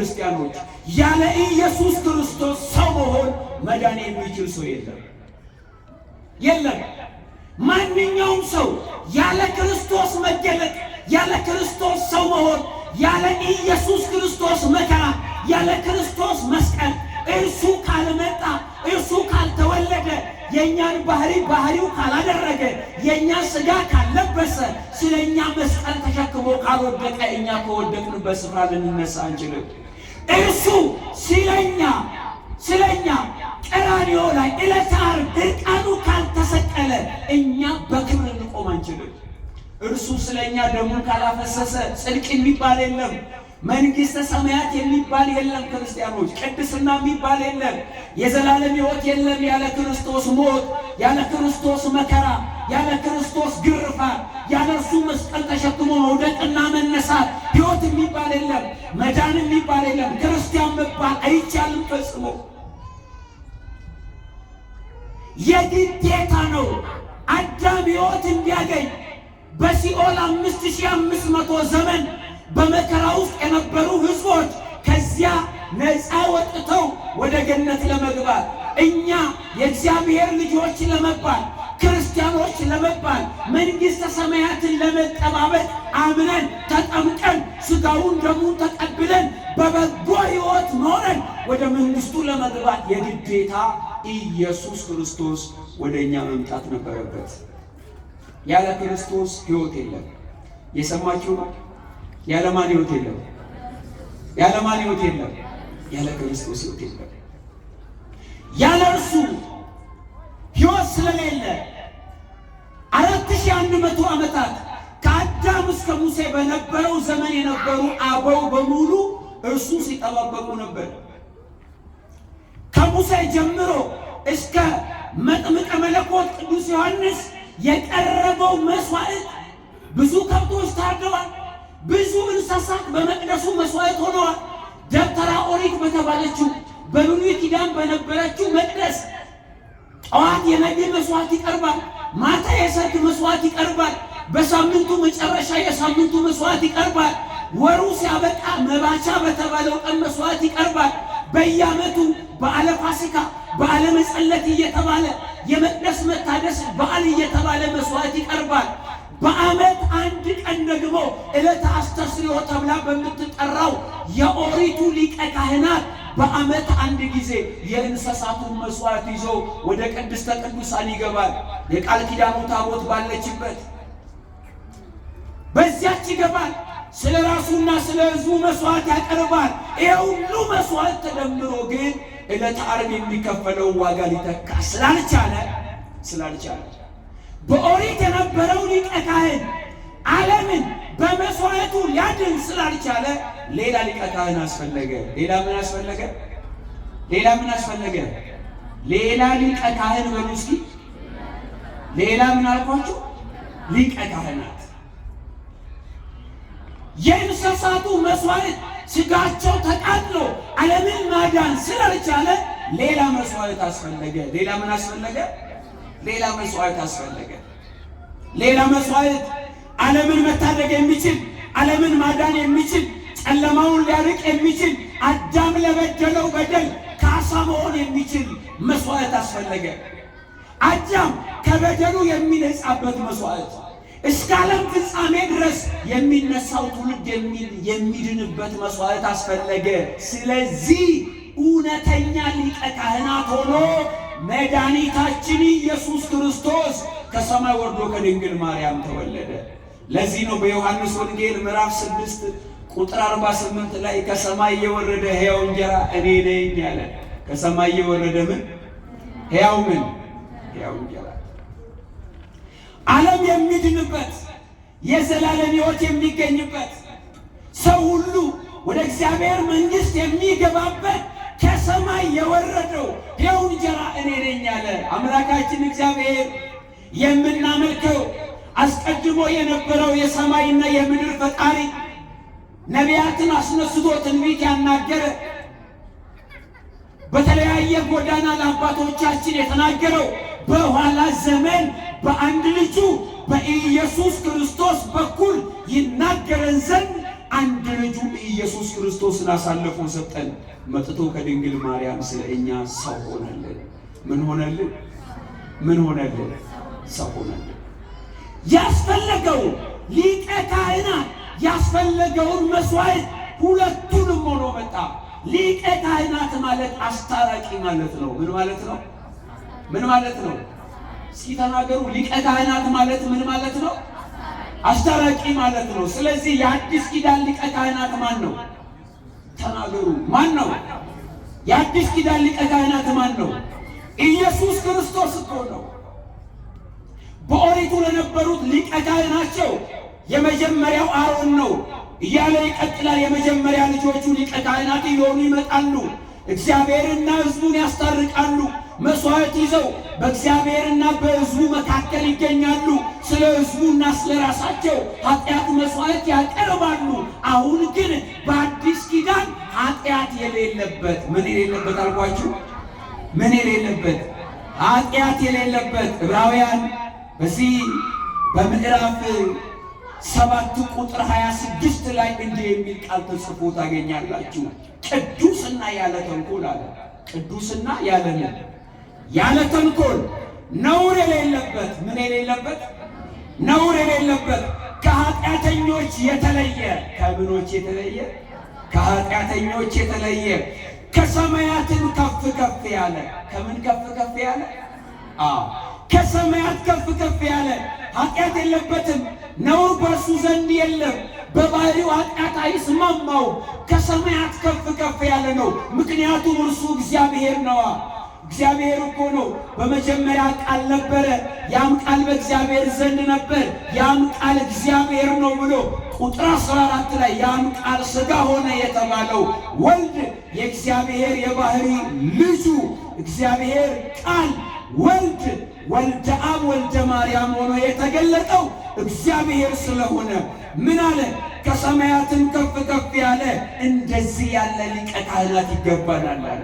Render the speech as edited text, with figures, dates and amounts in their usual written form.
ክርስቲያኖች ያለ ኢየሱስ ክርስቶስ ሰው መሆን መዳን የሚችል ሰው የለም። ማንኛውም ሰው ያለ ክርስቶስ መገለጥ፣ ያለ ክርስቶስ ሰው መሆን፣ ያለ ኢየሱስ ክርስቶስ መከራ፣ ያለ ክርስቶስ መስቀል እርሱ ካልመጣ፣ እርሱ ካልተወለደ፣ የኛን ባህሪው ካላደረገ፣ የኛን ስጋ ካልለበሰ፣ ስለኛ መስቀል ተሸክሞ ካልወደቀ እኛ ከወደቅንበት ስፍራ ልንነሳ አንችልም። እርሱ ስለኛ ቀራንዮ ላይ ዕለተ ዓርብ ዕርቃኑ ካልተሰቀለ እኛ በክብር ልንቆም አንችልም። እርሱ ስለኛ ደሙን ካላፈሰሰ ጽድቅ የሚባል የለም። መንግሥተ ሰማያት የሚባል የለም። ክርስቲያኖች ቅድስና የሚባል የለም። የዘላለም ሕይወት የለም ያለ ክርስቶስ ሞት፣ ያለ ክርስቶስ መከራ፣ ያለ ክርስቶስ ግርፋት፣ ያለ እርሱ መስቀል ተሸክሞ መውደቅና መነሳት ሕይወት የሚባል የለም። መዳን የሚባል የለም። ክርስቲያን መባል አይቻልም ፈጽሞ። የግዴታ ነው አዳም ሕይወት እንዲያገኝ በሲኦል 5500 ዘመን በመከራ ውስጥ የነበሩ ሕዝቦች ከዚያ ነፃ ወጥተው ወደ ገነት ለመግባት እኛ የእግዚአብሔር ልጆች ለመባል ክርስቲያኖች ለመባል መንግሥተ ሰማያትን ለመጠባበቅ አምነን ተጠምቀን ሥጋውን ደሙን ተቀብለን በበጎ ሕይወት ኖረን ወደ መንግሥቱ ለመግባት የግዴታ ኢየሱስ ክርስቶስ ወደ እኛ መምጣት ነበረበት። ያለ ክርስቶስ ሕይወት የለም። የሰማችሁ ያለ ማን ሕይወት የለም? ያለ ማን ሕይወት የለም? ያለ ክርስቶስ ሕይወት የለም። ያለ እርሱ ሕይወት ስለሌለ 4100 ዓመታት ከአዳም እስከ ሙሴ በነበረው ዘመን የነበሩ አበው በሙሉ እርሱ ሲጠባበቁ ነበር። ከሙሴ ጀምሮ እስከ መጥምቀ መለኮት ቅዱስ ዮሐንስ የቀረበው መስዋዕት ብዙ ከብቶች ታርደዋል። ብዙ እንስሳት በመቅደሱ መስዋዕት ሆነዋል። ደብተራ ኦሪት በተባለችው በብሉይ ኪዳን በነበረችው መቅደስ ጠዋት የነቢይ መስዋዕት ይቀርባል፣ ማታ የሰርክ መስዋዕት ይቀርባል፣ በሳምንቱ መጨረሻ የሳምንቱ መስዋዕት ይቀርባል፣ ወሩ ሲያበቃ መባቻ በተባለው ቀን መስዋዕት ይቀርባል። በየዓመቱ በዓለ ፋሲካ፣ በዓለ መጸለት እየተባለ የመቅደስ መታደስ በዓል እየተባለ መስዋዕት ይቀርባል። በዓመት አንድ ቀን ደግሞ ዕለተ አስተስርዮ ተብላ በምትጠራው የኦሪቱ ሊቀ ካህናት በዓመት አንድ ጊዜ የእንስሳቱን መስዋዕት ይዞ ወደ ቅድስተ ቅዱሳን ይገባል። የቃል ኪዳኑ ታቦት ባለችበት በዚያች ይገባል። ስለ ራሱና ስለ ሕዝቡ መስዋዕት ያቀርባል። ይሄ ሁሉ መስዋዕት ተደምሮ ግን ዕለተ ዓርብ የሚከፈለው ዋጋ ሊተካ ስላልቻለ በኦሪት የነበረው ሊቀ ካህን ዓለምን በመስዋዕቱ ሊያድን ስላልቻለ ሌላ ሊቀ ካህን አስፈለገ። ሌላ ምን አስፈለገ? ሌላ ሊቀ ካህን በሉ እስኪ። ሌላ ምን አልኳችሁ? ሊቀ ካህናት። የእንስሳቱ መስዋዕት ሥጋቸው ተቃጥሎ ዓለምን ማዳን ስላልቻለ ሌላ መስዋዕት አስፈለገ። ሌላ ምን አስፈለገ? ሌላ መስዋዕት አስፈለገ። ሌላ መስዋዕት ዓለምን መታደግ የሚችል፣ ዓለምን ማዳን የሚችል፣ ጨለማውን ሊያርቅ የሚችል፣ አዳም ለበደለው በደል ካሳ መሆን የሚችል መስዋዕት አስፈለገ። አዳም ከበደሉ የሚነጻበት መስዋዕት፣ እስከ ዓለም ፍጻሜ ድረስ የሚነሳው ትውልድ የሚድንበት መስዋዕት አስፈለገ። ስለዚህ እውነተኛ ሊቀ ካህናት ሆኖ መድኃኒታችን ኢየሱስ ክርስቶስ ከሰማይ ወርዶ ከድንግል ማርያም ተወለደ። ለዚህ ነው በዮሐንስ ወንጌል ምዕራፍ 6 ቁጥር 48 ላይ ከሰማይ የወረደ ሕያው እንጀራ እኔ ነኝ ያለ። ከሰማይ የወረደ ምን? ሕያው እንጀራ፣ ዓለም የሚድንበት፣ የዘላለም ሕይወት የሚገኝበት፣ ሰው ሁሉ ወደ እግዚአብሔር መንግሥት የሚገባበት ከሰማይ የወረደው ሕያው እንጀራ እኔ ነኝ ያለ አምላካችን እግዚአብሔር የምናመልከው አስቀድሞ የነበረው የሰማይና የምድር ፈጣሪ ነቢያትን አስነስቶ ትንቢት ያናገረ በተለያየ ጎዳና ለአባቶቻችን የተናገረው በኋላ ዘመን በአንድ ልጁ በኢየሱስ ክርስቶስ በኩል ይናገረን ዘንድ አንድ ልጁ ኢየሱስ ክርስቶስን አሳልፎ ሰጠን። መጥቶ ከድንግል ማርያም ስለ እኛ ሰው ሆነልን። ምን ሆነልን? ምን ሆነልን? ሰው ሆነልን። ያስፈለገው ሊቀ ካህናት ያስፈለገውን መስዋዕት ሁለቱንም ሆኖ መጣ። ሊቀ ካህናት ማለት አስታራቂ ማለት ነው። ምን ማለት ነው? ምን ማለት ነው? እስኪ ተናገሩ። ሊቀ ካህናት ማለት ምን ማለት ነው? አስታራቂ ማለት ነው። ስለዚህ የአዲስ ኪዳን ሊቀ ካህናት ማን ነው? ተናገሩ። ማን ነው? የአዲስ ኪዳን ሊቀ ካህናት ማን ነው? ኢየሱስ ክርስቶስ እኮ ነው። በኦሪቱ ለነበሩት ሊቀ ካህናቸው የመጀመሪያው አሮን ነው እያለ ይቀጥላል። የመጀመሪያ ልጆቹ ሊቀ ካህናት እየሆኑ ይመጣሉ። እግዚአብሔርና ሕዝቡን ያስታርቃሉ። መስዋዕት ይዘው በእግዚአብሔርና በሕዝቡ መካከል ይገኛሉ። ስለ ሕዝቡና ስለ ራሳቸው ኃጢአት መስዋዕት ያቀርባሉ። አሁን ግን በአዲስ ኪዳን ኃጢአት የሌለበት ምን የሌለበት አልኳችሁ? ምን የሌለበት? ኃጢአት የሌለበት። ዕብራውያን በዚህ በምዕራፍ 7 ቁጥር 26 ላይ እንዲህ የሚል ቃል ተጽፎ ታገኛላችሁ። ቅዱስና ያለ ተንኮል አለ። ቅዱስና ያለ ምን? ያለ ተንኮል፣ ነውር የሌለበት። ምን የሌለበት? ነውር የሌለበት። ከኃጢአተኞች የተለየ። ከምኖች የተለየ? ከኃጢአተኞች የተለየ። ከሰማያትን ከፍ ከፍ ያለ። ከምን ከፍ ከፍ ያለ? ከሰማያት ከፍ ከፍ ያለ። ኃጢአት የለበትም። ነውር በእርሱ ዘንድ የለም። በባህሪው ኃጢአት አይስማማው። ከሰማያት ከፍ ከፍ ያለ ነው። ምክንያቱም እርሱ እግዚአብሔር ነዋ። እግዚአብሔር እኮ ነው። በመጀመሪያ ቃል ነበረ፣ ያም ቃል በእግዚአብሔር ዘንድ ነበር፣ ያም ቃል እግዚአብሔር ነው ብሎ ቁጥር 14 ላይ ያም ቃል ሥጋ ሆነ የተባለው ወልድ የእግዚአብሔር የባህሪ ልጁ እግዚአብሔር ቃል ወልድ ወልደ አብ ወልደ ማርያም ሆኖ የተገለጠው እግዚአብሔር ስለሆነ ምን አለ? ከሰማያትም ከፍ ከፍ ያለ እንደዚህ ያለ ሊቀ ካህናት ይገባናል አለ።